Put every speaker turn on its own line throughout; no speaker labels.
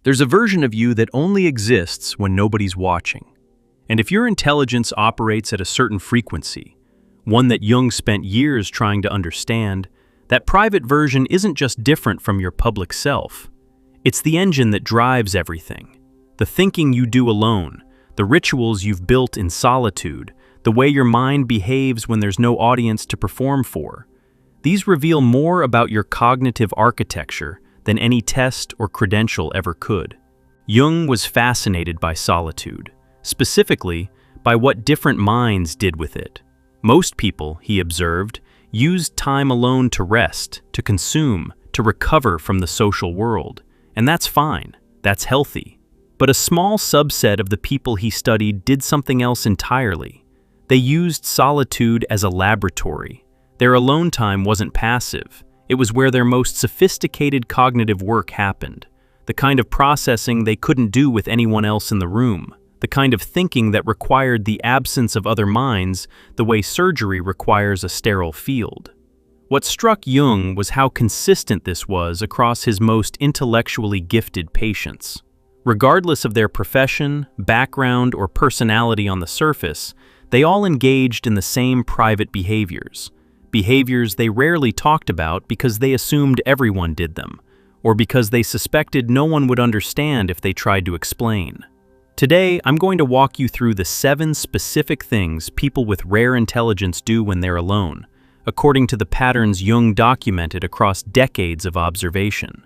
There's a version of you that only exists when nobody's watching. And if your intelligence operates at a certain frequency, one that Jung spent years trying to understand, that private version isn't just different from your public self. It's the engine that drives everything. The thinking you do alone, the rituals you've built in solitude, the way your mind behaves when there's no audience to perform for. These reveal more about your cognitive architecture than any test or credential ever could. Jung was fascinated by solitude, specifically by what different minds did with it. Most people, he observed, used time alone to rest, to consume, to recover from the social world. And that's fine, that's healthy. But a small subset of the people he studied did something else entirely. They used solitude as a laboratory. Their alone time wasn't passive. It was where their most sophisticated cognitive work happened, the kind of processing they couldn't do with anyone else in the room, the kind of thinking that required the absence of other minds the way surgery requires a sterile field. What struck Jung was how consistent this was across his most intellectually gifted patients. Regardless of their profession, background, or personality on the surface, they all engaged in the same private behaviors they rarely talked about because they assumed everyone did them, or because they suspected no one would understand if they tried to explain. Today, I'm going to walk you through the 7 specific things people with rare intelligence do when they're alone, according to the patterns Jung documented across decades of observation.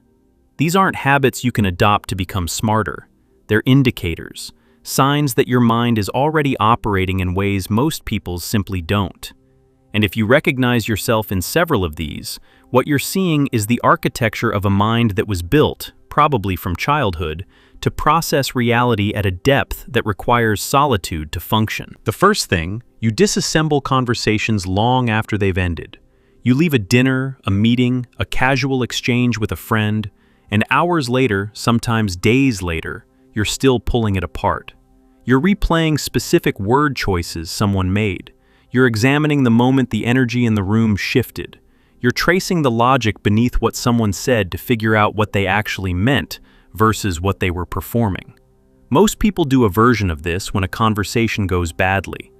These aren't habits you can adopt to become smarter. They're indicators, signs that your mind is already operating in ways most people simply don't. And if you recognize yourself in several of these, what you're seeing is the architecture of a mind that was built, probably from childhood, to process reality at a depth that requires solitude to function. The first thing, you disassemble conversations long after they've ended. You leave a dinner, a meeting, a casual exchange with a friend, and hours later, sometimes days later, you're still pulling it apart. You're replaying specific word choices someone made. You're examining the moment the energy in the room shifted. You're tracing the logic beneath what someone said to figure out what they actually meant versus what they were performing. Most people do a version of this when a conversation goes badly.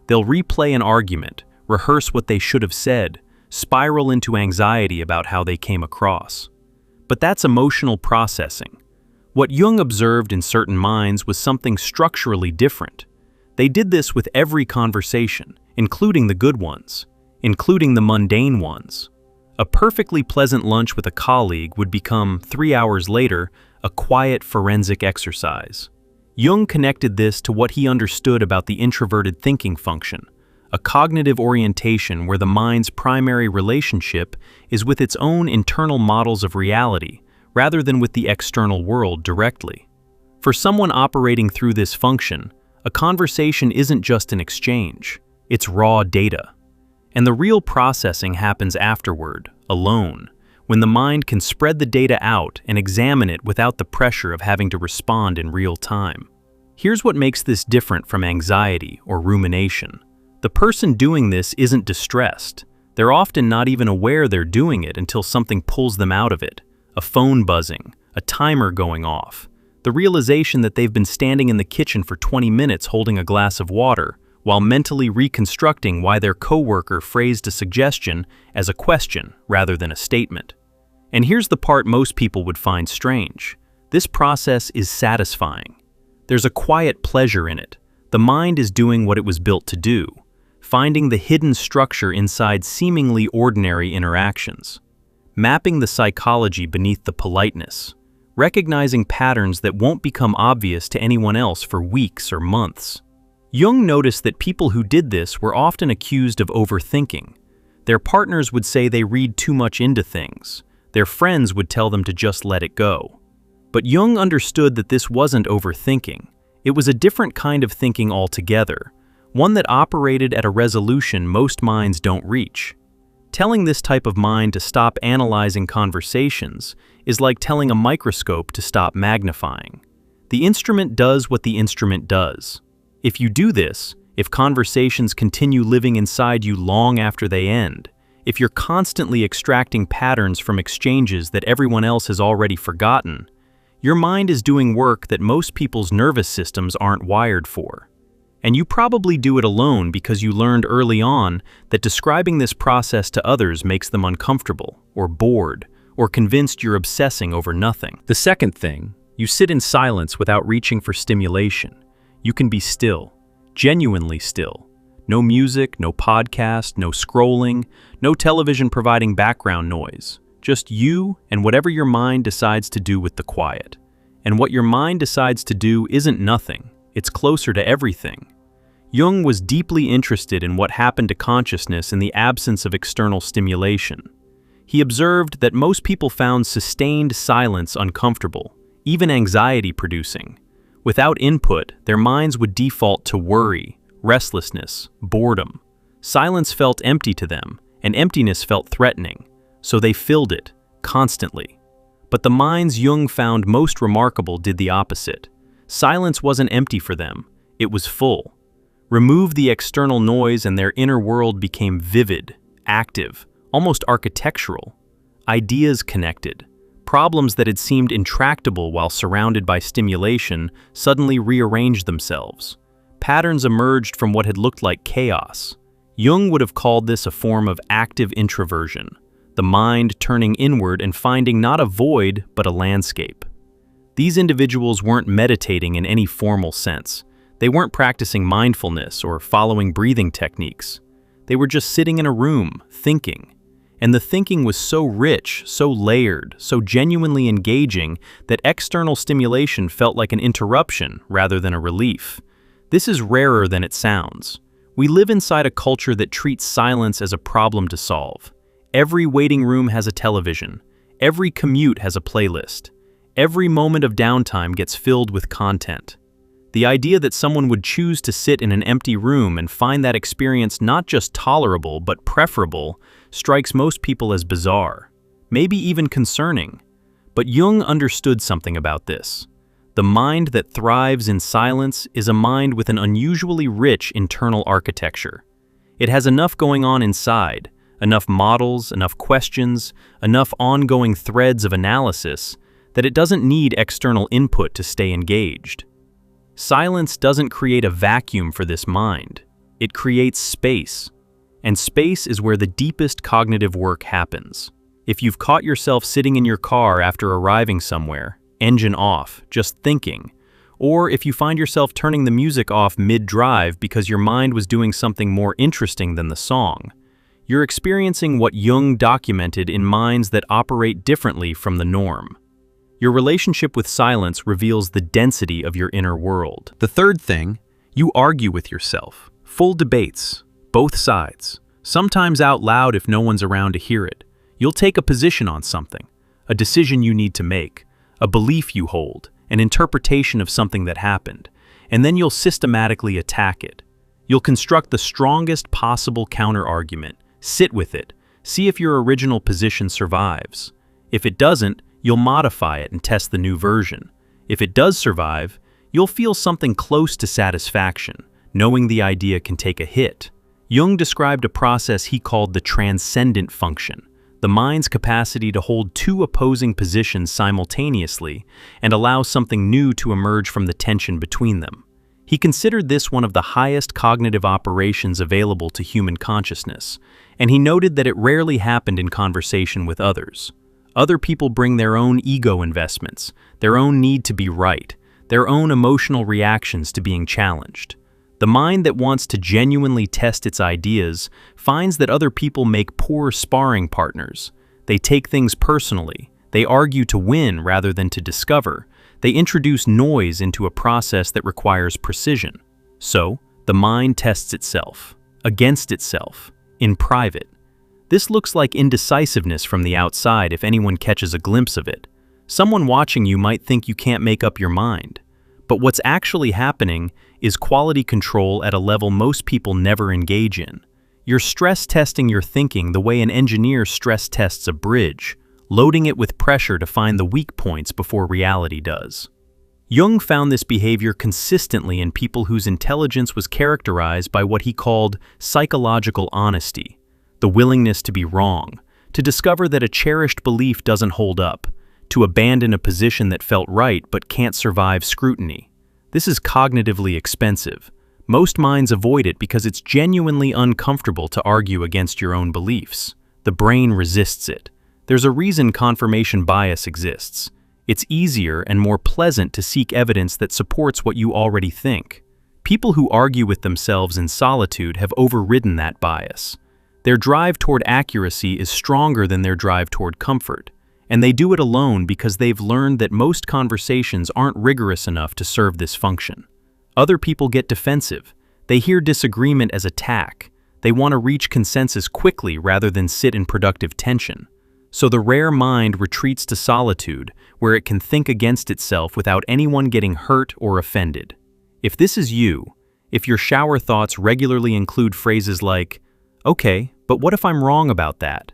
They'll replay an argument, rehearse what they should have said, spiral into anxiety about how they came across. But that's emotional processing. What Jung observed in certain minds was something structurally different. They did this with every conversation, including the good ones, including the mundane ones. A perfectly pleasant lunch with a colleague would become, 3 hours later, a quiet forensic exercise. Jung connected this to what he understood about the introverted thinking function, a cognitive orientation where the mind's primary relationship is with its own internal models of reality, rather than with the external world directly. For someone operating through this function, a conversation isn't just an exchange, it's raw data. And the real processing happens afterward, alone, when the mind can spread the data out and examine it without the pressure of having to respond in real time. Here's what makes this different from anxiety or rumination. The person doing this isn't distressed. They're often not even aware they're doing it until something pulls them out of it. A phone buzzing, a timer going off, the realization that they've been standing in the kitchen for 20 minutes holding a glass of water, while mentally reconstructing why their coworker phrased a suggestion as a question rather than a statement. And here's the part most people would find strange. This process is satisfying. There's a quiet pleasure in it. The mind is doing what it was built to do, finding the hidden structure inside seemingly ordinary interactions, mapping the psychology beneath the politeness, recognizing patterns that won't become obvious to anyone else for weeks or months. Jung noticed that people who did this were often accused of overthinking. Their partners would say they read too much into things. Their friends would tell them to just let it go. But Jung understood that this wasn't overthinking. It was a different kind of thinking altogether, one that operated at a resolution most minds don't reach. Telling this type of mind to stop analyzing conversations is like telling a microscope to stop magnifying. The instrument does what the instrument does. If you do this, if conversations continue living inside you long after they end, if you're constantly extracting patterns from exchanges that everyone else has already forgotten, Your mind is doing work that most people's nervous systems aren't wired for. And you probably do it alone because you learned early on that describing this process to others makes them uncomfortable, or bored, or convinced you're obsessing over nothing. The second thing, you sit in silence without reaching for stimulation. You can be still, genuinely still. No music, no podcast, no scrolling, no television providing background noise. Just you and whatever your mind decides to do with the quiet. And what your mind decides to do isn't nothing, it's closer to everything. Jung was deeply interested in what happened to consciousness in the absence of external stimulation. He observed that most people found sustained silence uncomfortable, even anxiety-producing. Without input, their minds would default to worry, restlessness, boredom. Silence felt empty to them, and emptiness felt threatening, so they filled it, constantly. But the minds Jung found most remarkable did the opposite. Silence wasn't empty for them, it was full. Remove the external noise and their inner world became vivid, active, almost architectural. Ideas connected. Problems that had seemed intractable while surrounded by stimulation suddenly rearranged themselves. Patterns emerged from what had looked like chaos. Jung would have called this a form of active introversion, the mind turning inward and finding not a void but a landscape. These individuals weren't meditating in any formal sense. They weren't practicing mindfulness or following breathing techniques. They were just sitting in a room, thinking. And the thinking was so rich, so layered, so genuinely engaging that external stimulation felt like an interruption rather than a relief. This is rarer than it sounds. We live inside a culture that treats silence as a problem to solve. Every waiting room has a television. Every commute has a playlist. Every moment of downtime gets filled with content. The idea that someone would choose to sit in an empty room and find that experience not just tolerable but preferable strikes most people as bizarre, maybe even concerning. But Jung understood something about this. The mind that thrives in silence is a mind with an unusually rich internal architecture. It has enough going on inside, enough models, enough questions, enough ongoing threads of analysis that it doesn't need external input to stay engaged. Silence doesn't create a vacuum for this mind. It creates space. And space is where the deepest cognitive work happens. If you've caught yourself sitting in your car after arriving somewhere, engine off, just thinking, or if you find yourself turning the music off mid-drive because your mind was doing something more interesting than the song, you're experiencing what Jung documented in minds that operate differently from the norm. Your relationship with silence reveals the density of your inner world. The third thing, you argue with yourself. Full debates, both sides, sometimes out loud if no one's around to hear it. You'll take a position on something, a decision you need to make, a belief you hold, an interpretation of something that happened, and then you'll systematically attack it. You'll construct the strongest possible counter-argument, sit with it, see if your original position survives. If it doesn't, you'll modify it and test the new version. If it does survive, you'll feel something close to satisfaction, knowing the idea can take a hit. Jung described a process he called the transcendent function, the mind's capacity to hold two opposing positions simultaneously and allow something new to emerge from the tension between them. He considered this one of the highest cognitive operations available to human consciousness, and he noted that it rarely happened in conversation with others. Other people bring their own ego investments, their own need to be right, their own emotional reactions to being challenged. The mind that wants to genuinely test its ideas finds that other people make poor sparring partners. They take things personally. They argue to win rather than to discover. They introduce noise into a process that requires precision. So, the mind tests itself, against itself, in private. This looks like indecisiveness from the outside if anyone catches a glimpse of it. Someone watching you might think you can't make up your mind. But what's actually happening is quality control at a level most people never engage in. You're stress testing your thinking the way an engineer stress tests a bridge, loading it with pressure to find the weak points before reality does. Jung found this behavior consistently in people whose intelligence was characterized by what he called psychological honesty, the willingness to be wrong, to discover that a cherished belief doesn't hold up, to abandon a position that felt right but can't survive scrutiny. This is cognitively expensive. Most minds avoid it because it's genuinely uncomfortable to argue against your own beliefs. The brain resists it. There's a reason confirmation bias exists. It's easier and more pleasant to seek evidence that supports what you already think. People who argue with themselves in solitude have overridden that bias. Their drive toward accuracy is stronger than their drive toward comfort, and they do it alone because they've learned that most conversations aren't rigorous enough to serve this function. Other people get defensive. They hear disagreement as attack. They want to reach consensus quickly rather than sit in productive tension. So the rare mind retreats to solitude, where it can think against itself without anyone getting hurt or offended. If this is you, if your shower thoughts regularly include phrases like, "Okay, but what if I'm wrong about that?"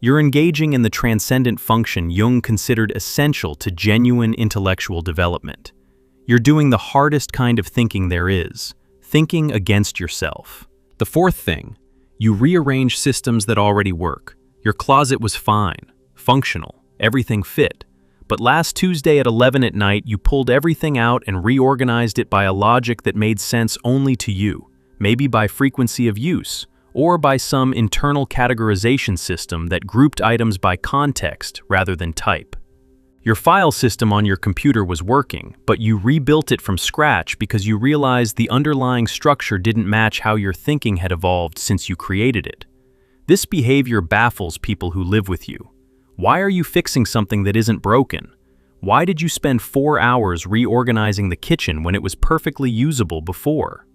You're engaging in the transcendent function Jung considered essential to genuine intellectual development. You're doing the hardest kind of thinking there is, thinking against yourself. The fourth thing, you rearrange systems that already work. Your closet was fine, functional, everything fit. But last Tuesday at 11 at night, you pulled everything out and reorganized it by a logic that made sense only to you, maybe by frequency of use, or by some internal categorization system that grouped items by context rather than type. Your file system on your computer was working, but you rebuilt it from scratch because you realized the underlying structure didn't match how your thinking had evolved since you created it. This behavior baffles people who live with you. Why are you fixing something that isn't broken? Why did you spend 4 hours reorganizing the kitchen when it was perfectly usable before?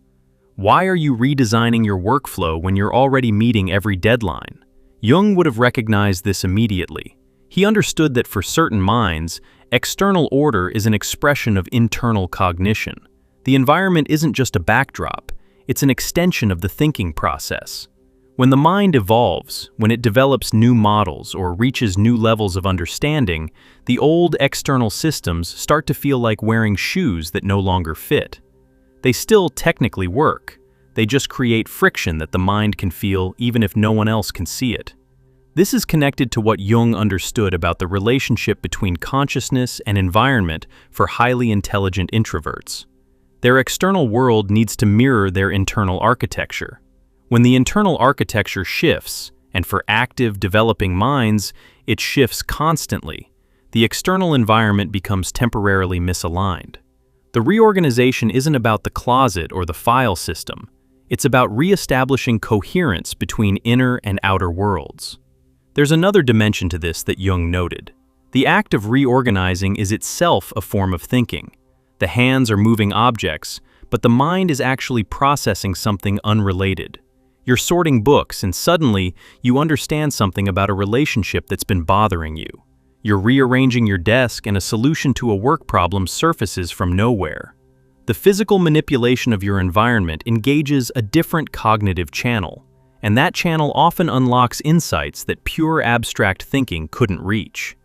Why are you redesigning your workflow when you're already meeting every deadline? Jung would have recognized this immediately. He understood that for certain minds, external order is an expression of internal cognition. The environment isn't just a backdrop, it's an extension of the thinking process. When the mind evolves, when it develops new models or reaches new levels of understanding, the old external systems start to feel like wearing shoes that no longer fit. They still technically work. They just create friction that the mind can feel even if no one else can see it. This is connected to what Jung understood about the relationship between consciousness and environment for highly intelligent introverts. Their external world needs to mirror their internal architecture. When the internal architecture shifts, and for active, developing minds, it shifts constantly, the external environment becomes temporarily misaligned. The reorganization isn't about the closet or the file system. It's about reestablishing coherence between inner and outer worlds. There's another dimension to this that Jung noted. The act of reorganizing is itself a form of thinking. The hands are moving objects, but the mind is actually processing something unrelated. You're sorting books, and suddenly you understand something about a relationship that's been bothering you. You're rearranging your desk, and a solution to a work problem surfaces from nowhere. The physical manipulation of your environment engages a different cognitive channel, and that channel often unlocks insights that pure abstract thinking couldn't reach.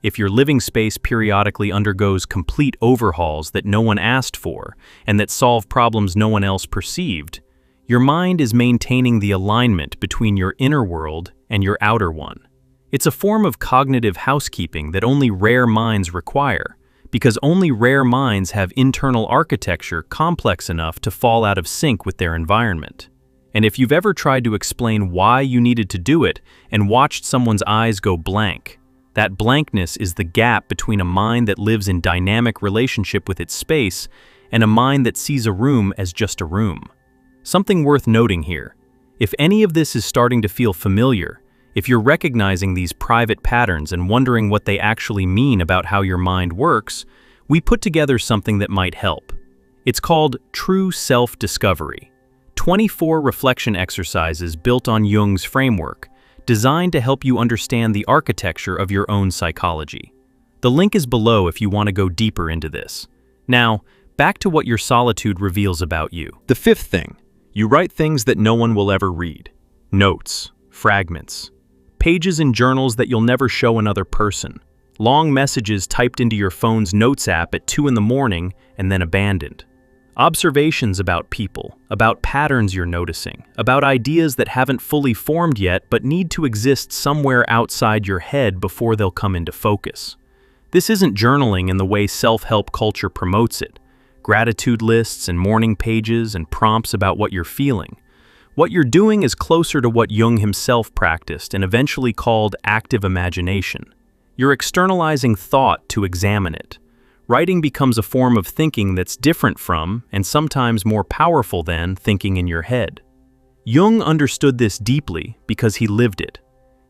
If your living space periodically undergoes complete overhauls that no one asked for, and that solve problems no one else perceived, your mind is maintaining the alignment between your inner world and your outer one. It's a form of cognitive housekeeping that only rare minds require, because only rare minds have internal architecture complex enough to fall out of sync with their environment. And if you've ever tried to explain why you needed to do it and watched someone's eyes go blank, that blankness is the gap between a mind that lives in dynamic relationship with its space and a mind that sees a room as just a room. Something worth noting here. If any of this is starting to feel familiar, if you're recognizing these private patterns and wondering what they actually mean about how your mind works, we put together something that might help. It's called True Self-Discovery. 24 reflection exercises built on Jung's framework, designed to help you understand the architecture of your own psychology. The link is below if you want to go deeper into this. Now, back to what your solitude reveals about you. The fifth thing. You write things that no one will ever read. Notes, fragments, pages in journals that you'll never show another person, long messages typed into your phone's notes app at 2 in the morning and then abandoned. Observations about people, about patterns you're noticing, about ideas that haven't fully formed yet but need to exist somewhere outside your head before they'll come into focus. This isn't journaling in the way self-help culture promotes it. Gratitude lists and morning pages and prompts about what you're feeling. What you're doing is closer to what Jung himself practiced and eventually called active imagination. You're externalizing thought to examine it. Writing becomes a form of thinking that's different from, and sometimes more powerful than, thinking in your head. Jung understood this deeply because he lived it.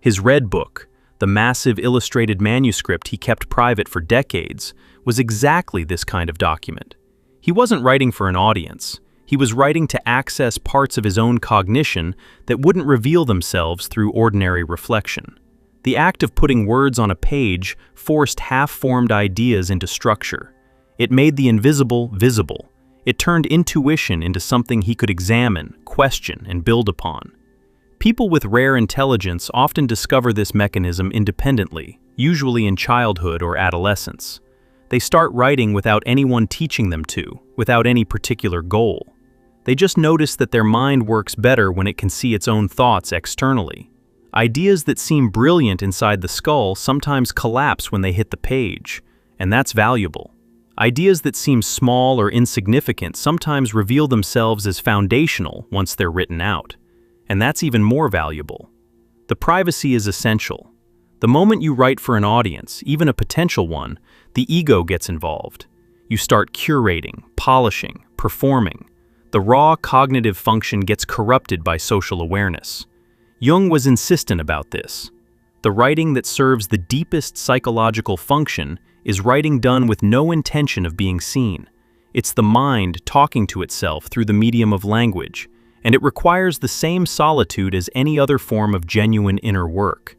His Red Book, the massive illustrated manuscript he kept private for decades, was exactly this kind of document. He wasn't writing for an audience. He was writing to access parts of his own cognition that wouldn't reveal themselves through ordinary reflection. The act of putting words on a page forced half-formed ideas into structure. It made the invisible visible. It turned intuition into something he could examine, question, and build upon. People with rare intelligence often discover this mechanism independently, usually in childhood or adolescence. They start writing without anyone teaching them to, without any particular goal. They just notice that their mind works better when it can see its own thoughts externally. Ideas that seem brilliant inside the skull sometimes collapse when they hit the page, and that's valuable. Ideas that seem small or insignificant sometimes reveal themselves as foundational once they're written out, and that's even more valuable. The privacy is essential. The moment you write for an audience, even a potential one, the ego gets involved. You start curating, polishing, performing. The raw cognitive function gets corrupted by social awareness. Jung was insistent about this. The writing that serves the deepest psychological function is writing done with no intention of being seen. It's the mind talking to itself through the medium of language, and it requires the same solitude as any other form of genuine inner work.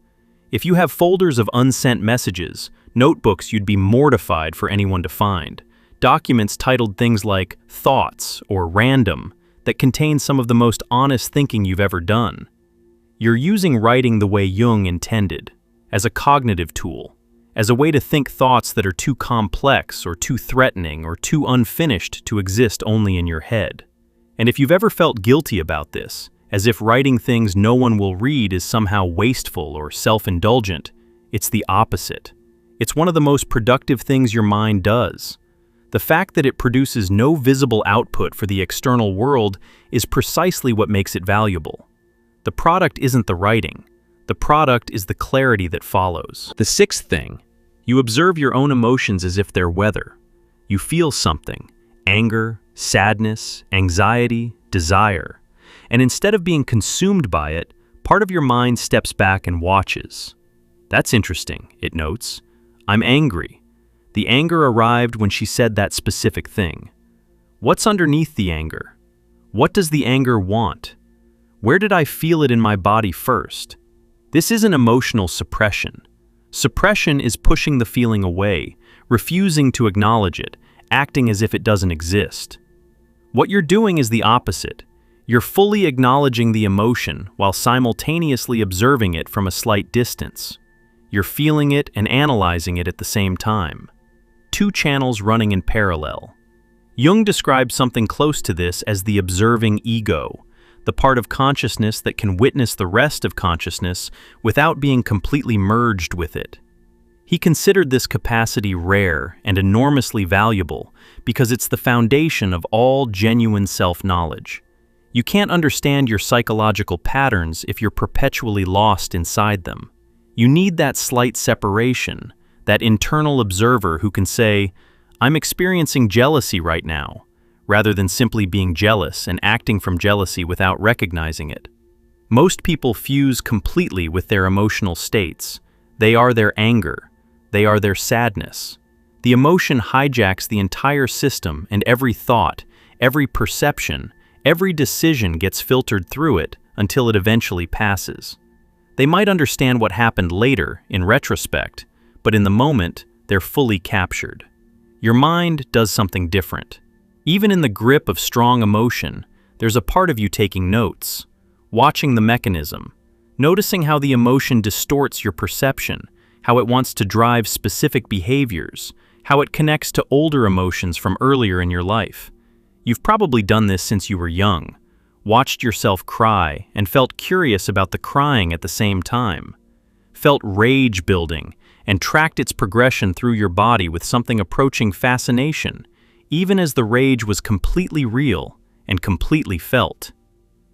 If you have folders of unsent messages, notebooks you'd be mortified for anyone to find, documents titled things like thoughts or random that contain some of the most honest thinking you've ever done, you're using writing the way Jung intended, as a cognitive tool, as a way to think thoughts that are too complex or too threatening or too unfinished to exist only in your head. And if you've ever felt guilty about this, as if writing things no one will read is somehow wasteful or self-indulgent, it's the opposite. It's one of the most productive things your mind does. The fact that it produces no visible output for the external world is precisely what makes it valuable. The product isn't the writing. The product is the clarity that follows. The sixth thing, you observe your own emotions as if they're weather. You feel something, anger, sadness, anxiety, desire. And instead of being consumed by it, part of your mind steps back and watches. That's interesting, it notes. I'm angry. The anger arrived when she said that specific thing. What's underneath the anger? What does the anger want? Where did I feel it in my body first? This isn't emotional suppression. Suppression is pushing the feeling away, refusing to acknowledge it, acting as if it doesn't exist. What you're doing is the opposite. You're fully acknowledging the emotion while simultaneously observing it from a slight distance. You're feeling it and analyzing it at the same time. Two channels running in parallel. Jung described something close to this as the observing ego, the part of consciousness that can witness the rest of consciousness without being completely merged with it. He considered this capacity rare and enormously valuable because it's the foundation of all genuine self-knowledge. You can't understand your psychological patterns if you're perpetually lost inside them. You need that slight separation, that internal observer who can say, "I'm experiencing jealousy right now," rather than simply being jealous and acting from jealousy without recognizing it. Most people fuse completely with their emotional states. They are their anger. They are their sadness. The emotion hijacks the entire system, and every thought, every perception, every decision gets filtered through it until it eventually passes. They might understand what happened later, in retrospect, but in the moment, they're fully captured. Your mind does something different. Even in the grip of strong emotion, there's a part of you taking notes, watching the mechanism, noticing how the emotion distorts your perception, how it wants to drive specific behaviors, how it connects to older emotions from earlier in your life. You've probably done this since you were young, watched yourself cry and felt curious about the crying at the same time, felt rage building and tracked its progression through your body with something approaching fascination, even as the rage was completely real and completely felt.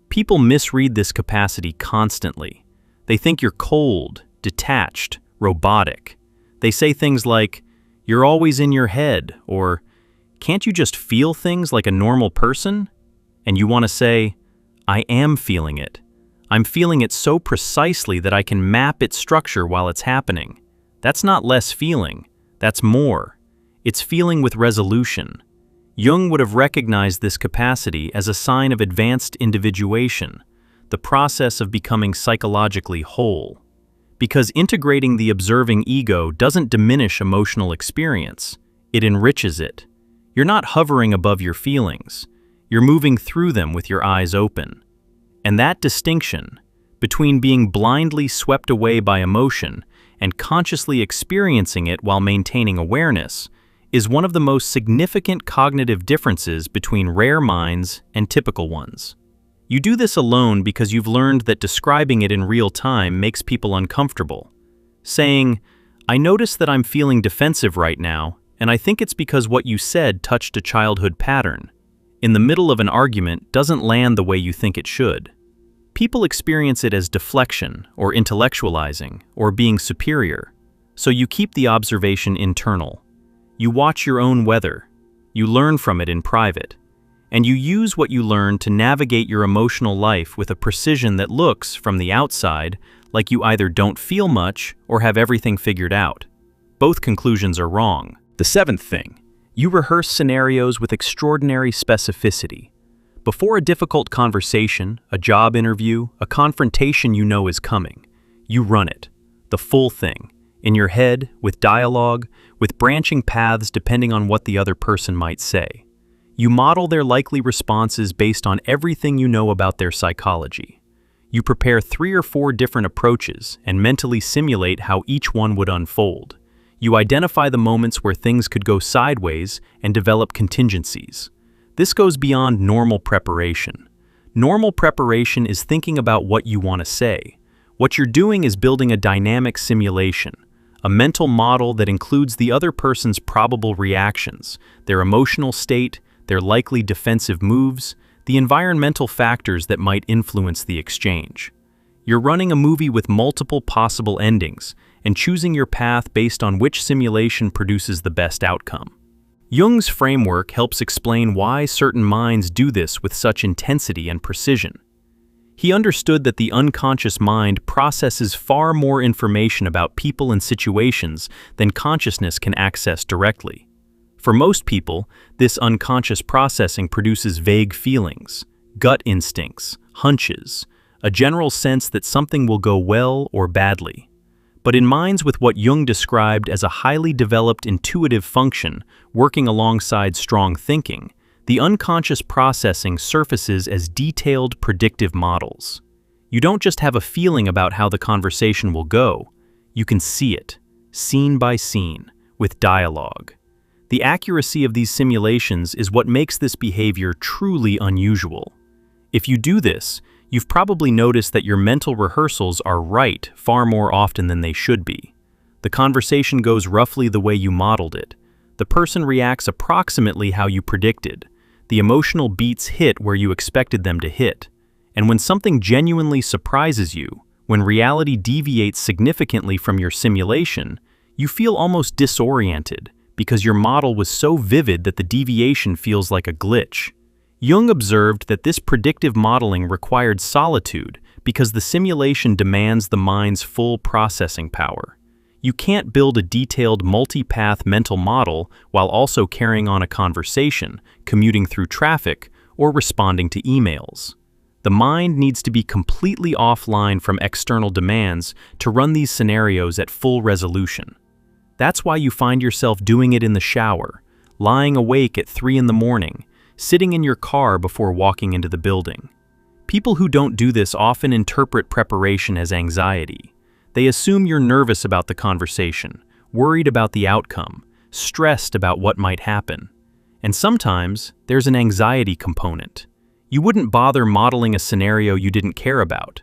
People misread this capacity constantly. They think you're cold, detached, robotic. They say things like, "You're always in your head," or "Can't you just feel things like a normal person?" And you want to say, "I am feeling it. I'm feeling it so precisely that I can map its structure while it's happening." That's not less feeling, that's more. It's feeling with resolution. Jung would have recognized this capacity as a sign of advanced individuation, the process of becoming psychologically whole. Because integrating the observing ego doesn't diminish emotional experience, it enriches it. You're not hovering above your feelings, you're moving through them with your eyes open. And that distinction, between being blindly swept away by emotion and consciously experiencing it while maintaining awareness, is one of the most significant cognitive differences between rare minds and typical ones. You do this alone because you've learned that describing it in real time makes people uncomfortable. Saying, "I notice that I'm feeling defensive right now, and I think it's because what you said touched a childhood pattern," in the middle of an argument doesn't land the way you think it should. People experience it as deflection, or intellectualizing, or being superior, so you keep the observation internal. You watch your own weather, you learn from it in private, and you use what you learn to navigate your emotional life with a precision that looks, from the outside, like you either don't feel much or have everything figured out. Both conclusions are wrong. The seventh thing, you rehearse scenarios with extraordinary specificity. Before a difficult conversation, a job interview, a confrontation you know is coming, you run it, the full thing, in your head, with dialogue, with branching paths depending on what the other person might say. You model their likely responses based on everything you know about their psychology. You prepare 3 or 4 different approaches and mentally simulate how each one would unfold. You identify the moments where things could go sideways and develop contingencies. This goes beyond normal preparation. Normal preparation is thinking about what you want to say. What you're doing is building a dynamic simulation, a mental model that includes the other person's probable reactions, their emotional state, their likely defensive moves, the environmental factors that might influence the exchange. You're running a movie with multiple possible endings and choosing your path based on which simulation produces the best outcome. Jung's framework helps explain why certain minds do this with such intensity and precision. He understood that the unconscious mind processes far more information about people and situations than consciousness can access directly. For most people, this unconscious processing produces vague feelings, gut instincts, hunches, a general sense that something will go well or badly. But in minds with what Jung described as a highly developed intuitive function working alongside strong thinking, the unconscious processing surfaces as detailed predictive models. You don't just have a feeling about how the conversation will go, you can see it, scene by scene, with dialogue. The accuracy of these simulations is what makes this behavior truly unusual. If you do this, you've probably noticed that your mental rehearsals are right far more often than they should be. The conversation goes roughly the way you modeled it. The person reacts approximately how you predicted. The emotional beats hit where you expected them to hit. And when something genuinely surprises you, when reality deviates significantly from your simulation, you feel almost disoriented because your model was so vivid that the deviation feels like a glitch. Jung observed that this predictive modeling required solitude because the simulation demands the mind's full processing power. You can't build a detailed multi-path mental model while also carrying on a conversation, commuting through traffic, or responding to emails. The mind needs to be completely offline from external demands to run these scenarios at full resolution. That's why you find yourself doing it in the shower, lying awake at 3 in the morning, sitting in your car before walking into the building. People who don't do this often interpret preparation as anxiety. They assume you're nervous about the conversation, worried about the outcome, stressed about what might happen. And sometimes, there's an anxiety component. You wouldn't bother modeling a scenario you didn't care about.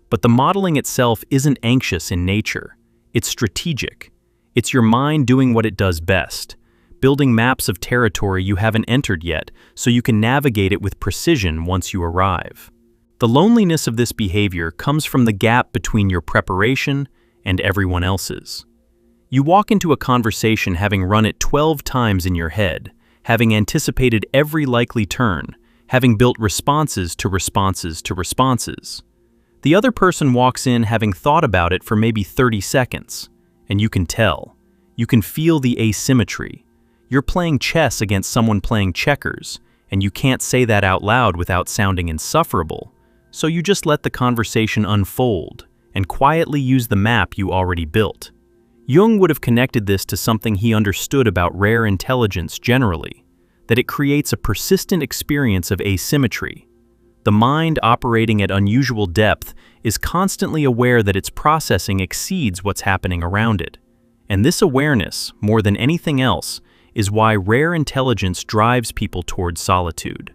But the modeling itself isn't anxious in nature. It's strategic. It's your mind doing what it does best, building maps of territory you haven't entered yet so you can navigate it with precision once you arrive. The loneliness of this behavior comes from the gap between your preparation and everyone else's. You walk into a conversation having run it 12 times in your head, having anticipated every likely turn, having built responses to responses to responses. The other person walks in having thought about it for maybe 30 seconds, and you can tell. You can feel the asymmetry. You're playing chess against someone playing checkers, and you can't say that out loud without sounding insufferable, so you just let the conversation unfold and quietly use the map you already built. Jung would have connected this to something he understood about rare intelligence generally, that it creates a persistent experience of asymmetry. The mind operating at unusual depth is constantly aware that its processing exceeds what's happening around it. And this awareness, more than anything else, is why rare intelligence drives people towards solitude.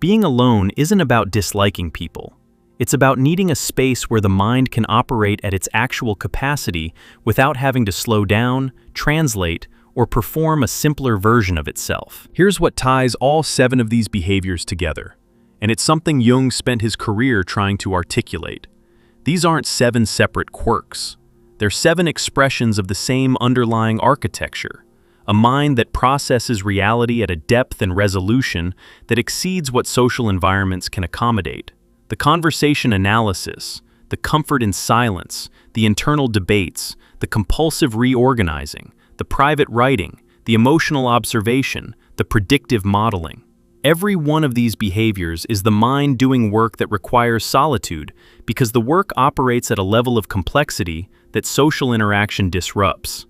Being alone isn't about disliking people. It's about needing a space where the mind can operate at its actual capacity without having to slow down, translate, or perform a simpler version of itself. Here's what ties all 7 of these behaviors together, and it's something Jung spent his career trying to articulate. These aren't 7 separate quirks. They're 7 expressions of the same underlying architecture, a mind that processes reality at a depth and resolution that exceeds what social environments can accommodate. The conversation analysis, the comfort in silence, the internal debates, the compulsive reorganizing, the private writing, the emotional observation, the predictive modeling. Every one of these behaviors is the mind doing work that requires solitude because the work operates at a level of complexity that social interaction disrupts.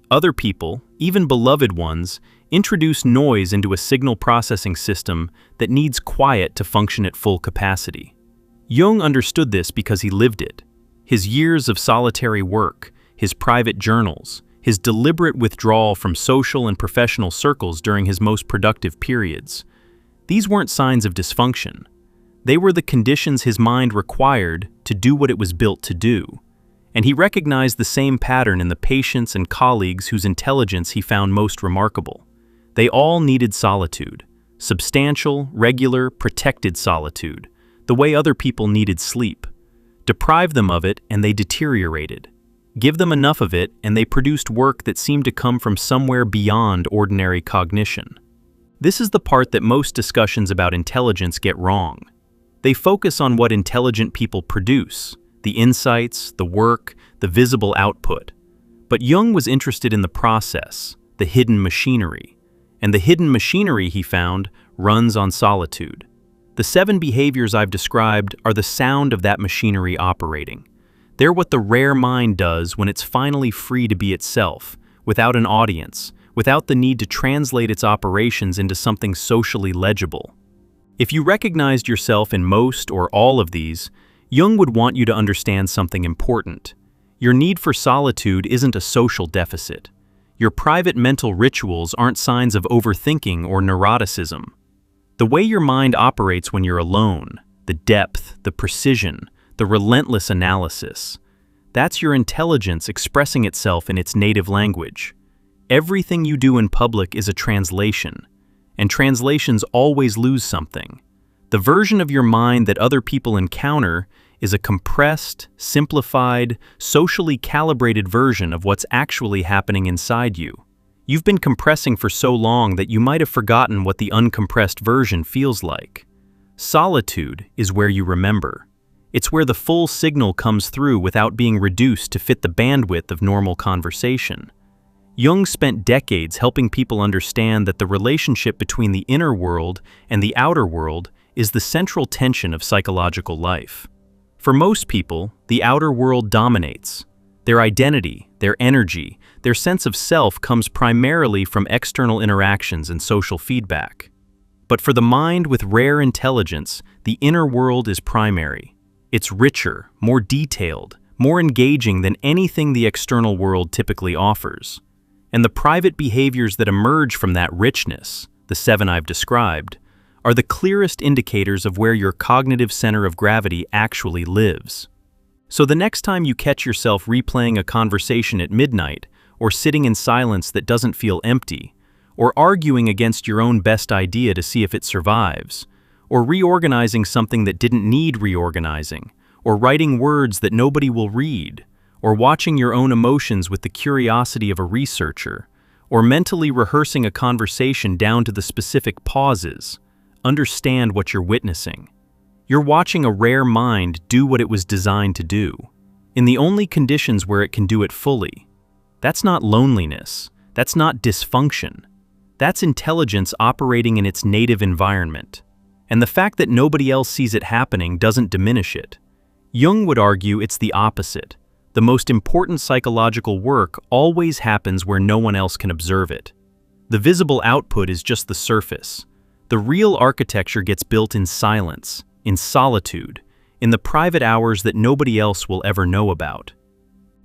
Other people, even beloved ones, introduce noise into a signal processing system that needs quiet to function at full capacity. Jung understood this because he lived it. His years of solitary work, his private journals, his deliberate withdrawal from social and professional circles during his most productive periods. These weren't signs of dysfunction. They were the conditions his mind required to do what it was built to do. And he recognized the same pattern in the patients and colleagues whose intelligence he found most remarkable. They all needed solitude, substantial, regular, protected solitude, the way other people needed sleep. Deprive them of it and they deteriorated. Give them enough of it and they produced work that seemed to come from somewhere beyond ordinary cognition. This is the part that most discussions about intelligence get wrong. They focus on what intelligent people produce, the insights, the work, the visible output. But Jung was interested in the process, the hidden machinery. And the hidden machinery, he found, runs on solitude. The 7 behaviors I've described are the sound of that machinery operating. They're what the rare mind does when it's finally free to be itself, without an audience, without the need to translate its operations into something socially legible. If you recognized yourself in most or all of these, Jung would want you to understand something important. Your need for solitude isn't a social deficit. Your private mental rituals aren't signs of overthinking or neuroticism. The way your mind operates when you're alone, the depth, the precision, the relentless analysis, that's your intelligence expressing itself in its native language. Everything you do in public is a translation, and translations always lose something. The version of your mind that other people encounter is a compressed, simplified, socially calibrated version of what's actually happening inside you. You've been compressing for so long that you might have forgotten what the uncompressed version feels like. Solitude is where you remember. It's where the full signal comes through without being reduced to fit the bandwidth of normal conversation. Jung spent decades helping people understand that the relationship between the inner world and the outer world is the central tension of psychological life. For most people, the outer world dominates. Their identity, their energy, their sense of self comes primarily from external interactions and social feedback. But for the mind with rare intelligence, the inner world is primary. It's richer, more detailed, more engaging than anything the external world typically offers. And the private behaviors that emerge from that richness, the 7 I've described, are the clearest indicators of where your cognitive center of gravity actually lives. So the next time you catch yourself replaying a conversation at midnight, or sitting in silence that doesn't feel empty, or arguing against your own best idea to see if it survives, or reorganizing something that didn't need reorganizing, or writing words that nobody will read, or watching your own emotions with the curiosity of a researcher, or mentally rehearsing a conversation down to the specific pauses. Understand what you're witnessing. You're watching a rare mind do what it was designed to do, in the only conditions where it can do it fully. That's not loneliness. That's not dysfunction. That's intelligence operating in its native environment. And the fact that nobody else sees it happening doesn't diminish it. Jung would argue it's the opposite. The most important psychological work always happens where no one else can observe it. The visible output is just the surface. The real architecture gets built in silence, in solitude, in the private hours that nobody else will ever know about.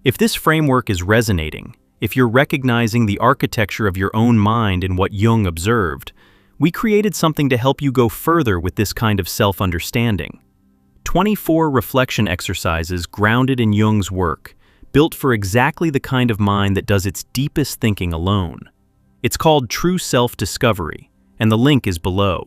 If this framework is resonating, if you're recognizing the architecture of your own mind in what Jung observed, we created something to help you go further with this kind of self-understanding. 24 reflection exercises grounded in Jung's work, built for exactly the kind of mind that does its deepest thinking alone. It's called True Self-Discovery, and the link is below.